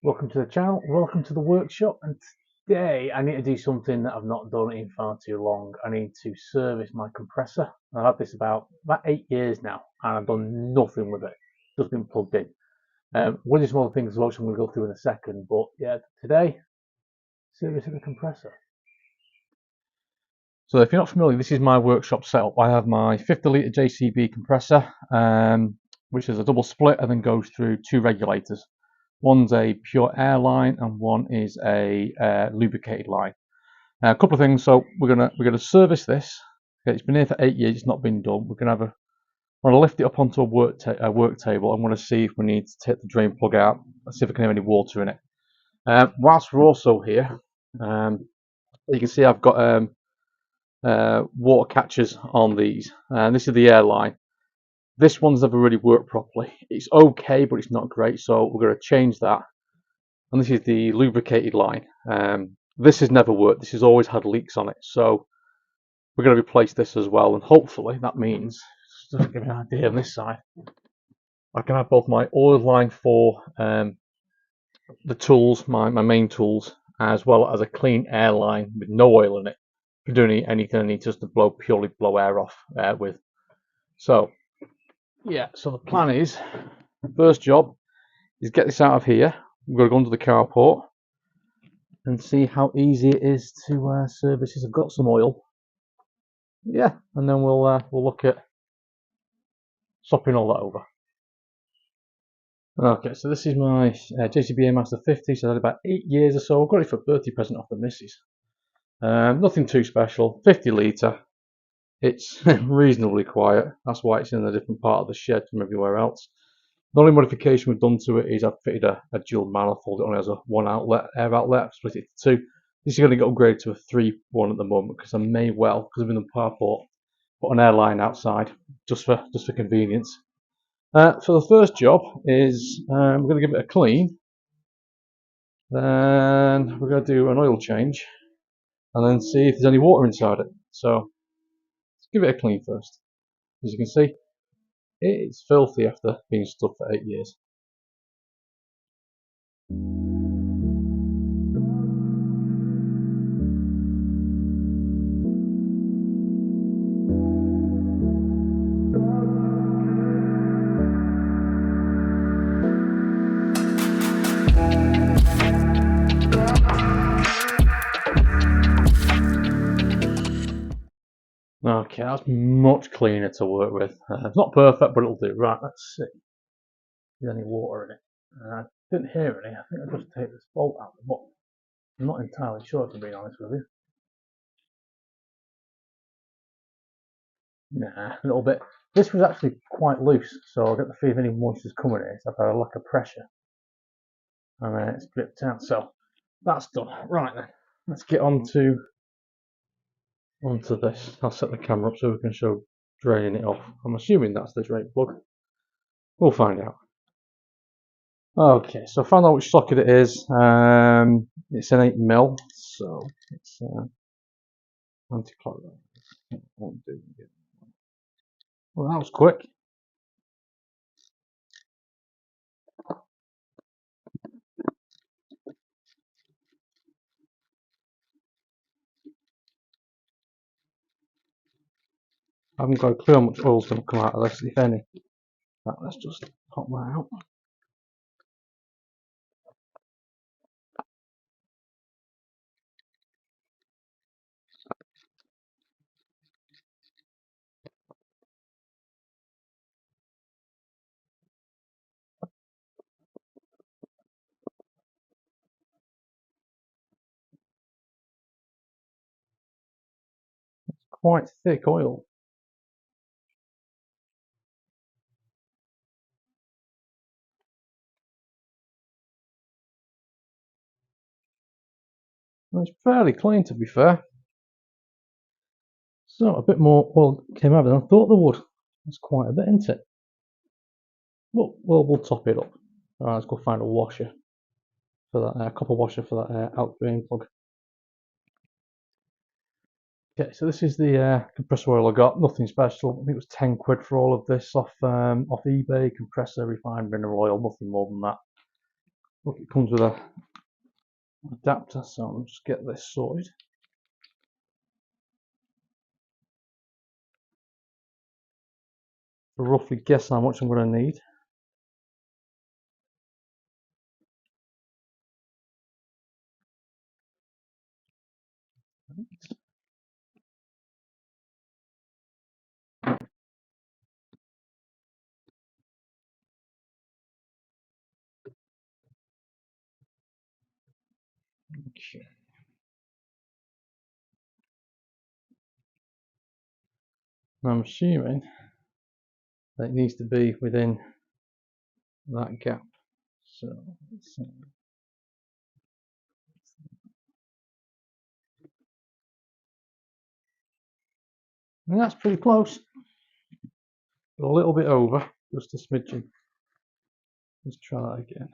Welcome to the channel, welcome to the workshop, and today I need to do something that I've not done in far too long. I need to service my compressor. I've had this about 8 years now and I've done nothing with it, just been plugged in. One of the small things which I'm going to go through in a second, but yeah, today, servicing the compressor. So if you're not familiar, this is my workshop setup. I have my 50 litre JCB compressor, which is a double split and then goes through two regulators. One's a pure air line and one is a lubricated line. A couple of things. So we're gonna service this. Okay, it's been here for 8 years. It's not been done. We're gonna lift it up onto a work table. I'm gonna see if we need to take the drain plug out. Let's see if I can have any water in it. Whilst we're also here, you can see I've got water catchers on these, and this is the air line. This one's never really worked properly. It's okay, but it's not great. So we're going to change that. And this is the lubricated line. This has never worked. This has always had leaks on it. So we're going to replace this as well. And hopefully that means, just to give you an idea on this side, I can have both my oil line for the tools, my main tools, as well as a clean air line with no oil in it. If you're doing anything, I need just to purely blow air off with. So yeah, so the plan is, first job is get this out of here. We've got to go under the carport and see how easy it is to service this. I've got some oil. Yeah, and then we'll look at swapping all that over. Okay, so this is my JCB Airmaster 50. So I had about 8 years or so. I've got it for a birthday present off the missus. Nothing too special. 50 litre. It's reasonably quiet. That's why it's in a different part of the shed from everywhere else. The only modification we've done to it is I've fitted a dual manifold. It only has a one outlet, air outlet. I've split it to two. This is going to get upgraded to a 3-1 at the moment because I may well, because I'm in the carport, put an air line outside just for convenience. So the first job is we're going to give it a clean. Then we're going to do an oil change and then see if there's any water inside it. So let's give it a clean first. As you can see, it's filthy after being stuck for 8 years. Okay, that's much cleaner to work with. It's not perfect, but it'll do. Right, let's see if there's any water in it. I didn't hear any. I think I'll just take this bolt out of the bottom. I'm not entirely sure, to be honest with you. Nah, a little bit. This was actually quite loose, so I get the feeling any moisture's coming in. I've had a lack of pressure. And then it's dripped out. So that's done. Right then, let's get onto this. I'll set the camera up so we can show draining it off. I'm assuming that's the drain plug. We'll find out. Okay, so I found out which socket it is. It's an 8mm, so it's anti-clockwise. Won't do it. Well, that was quick. I haven't got a clue how much oil's going to come out of this, if any. Right, let's just pop that out. Quite thick oil. Well, it's fairly clean, to be fair. So a bit more oil came out than I thought there would. That's quite a bit, isn't it? Well, we'll top it up. Alright, let's go find a washer for that copper washer for that out drain plug. Okay, so this is the compressor oil I got. Nothing special. I think it was 10 quid for all of this off eBay. Compressor, refined mineral oil, nothing more than that. Look, it comes with a adapter, so I'll just get this sorted. To roughly guess how much I'm going to need. Okay. I'm assuming that it needs to be within that gap. So let's see. And that's pretty close. A little bit over, just a smidgen. Let's try that again.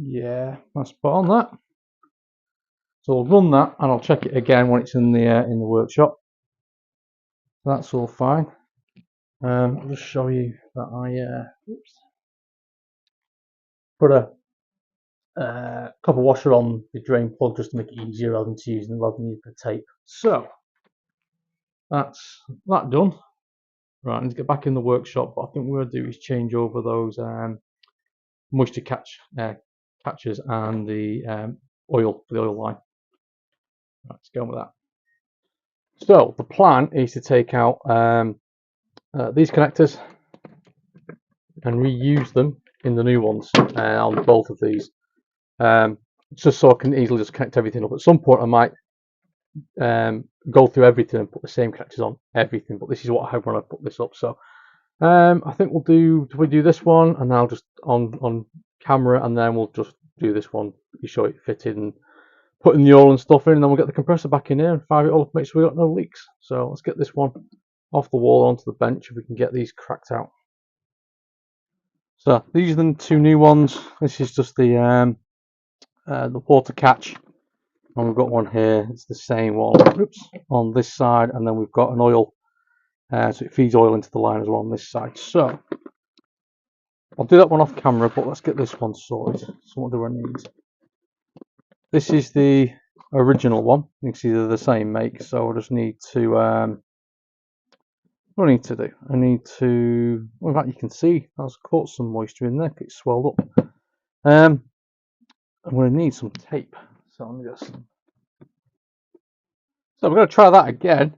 Yeah, that's spot on that. So I'll run that and I'll check it again when it's in the workshop. That's all fine. I'll just show you that I put a copper washer on the drain plug just to make it easier rather than using the tape. So that's that done. Right, I need to get back in the workshop, but I think what we're going to do is change over those moisture catchers and the oil for the oil line. Right, let's go with that. So the plan is to take out these connectors and reuse them in the new ones on both of these, just so I can easily just connect everything up. At some point I might go through everything and put the same connectors on everything, but this is what I have when I put this up. So I think we do this one and I'll just on camera, and then we'll just do this one, you show it fitted and putting the oil and stuff in, and then we'll get the compressor back in here and fire it all up, make sure we got no leaks. So let's get this one off the wall onto the bench if we can get these cracked out. So these are the two new ones. This is just the water catch, and we've got one here. It's the same one. Oops, on this side, and then we've got an oil, so it feeds oil into the line as well on this side. So I'll do that one off camera, but let's get this one sorted. So what do I need? This is the original one. You can see they're the same make, so I just need to what do I need to do? I need to, well, in fact, you can see that's caught some moisture in there. It's swelled up. I'm going to need some tape. So I'm just. So we're going to try that again.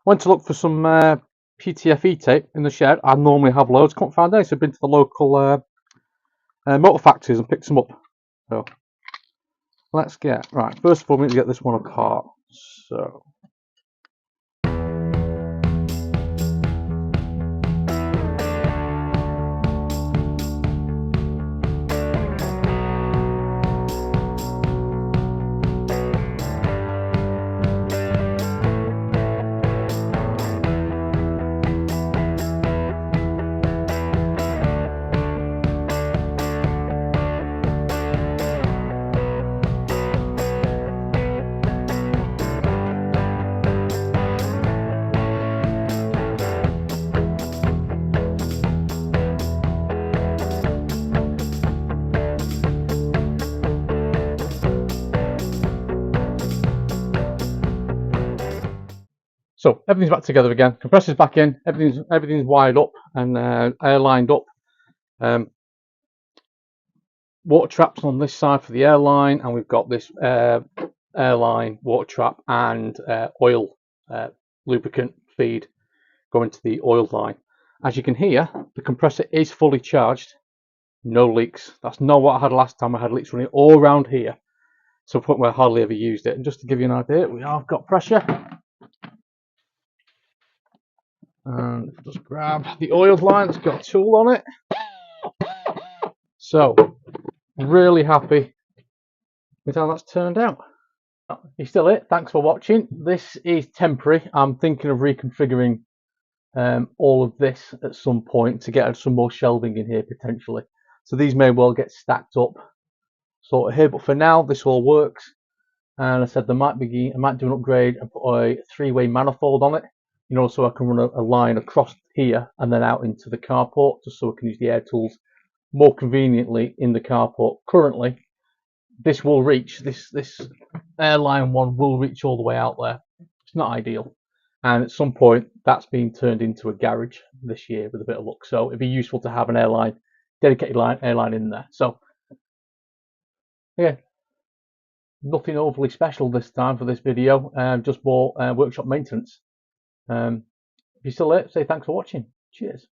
Went to look for some PTFE tape in the shed. I normally have loads. Couldn't find any, so I've been to the local motor factories and picked some up. So let's get right. First of all, we need to get this one apart. So. So everything's back together again. Compressor's back in. Everything's wired up and air lined up. Water traps on this side for the airline, and we've got this airline water trap and oil lubricant feed going to the oil line. As you can hear, the compressor is fully charged. No leaks. That's not what I had last time. I had leaks running all around here, to a point where I hardly ever used it. And just to give you an idea, we have got pressure. And just grab the oil line, it's got a tool on it. So, really happy with how that's turned out. You're still it. Thanks for watching. This is temporary. I'm thinking of reconfiguring all of this at some point to get some more shelving in here potentially. So these may well get stacked up sort of here, but for now this all works. And I said I might do an upgrade and put a 3-way manifold on it, so I can run a line across here and then out into the carport, just so I can use the air tools more conveniently in the carport. Currently, this will reach, this airline one will reach all the way out there. It's not ideal. And at some point, that's being turned into a garage this year with a bit of luck. So it'd be useful to have an airline, dedicated airline in there. So yeah, nothing overly special this time for this video, just more workshop maintenance. If you're still there, say thanks for watching. Cheers.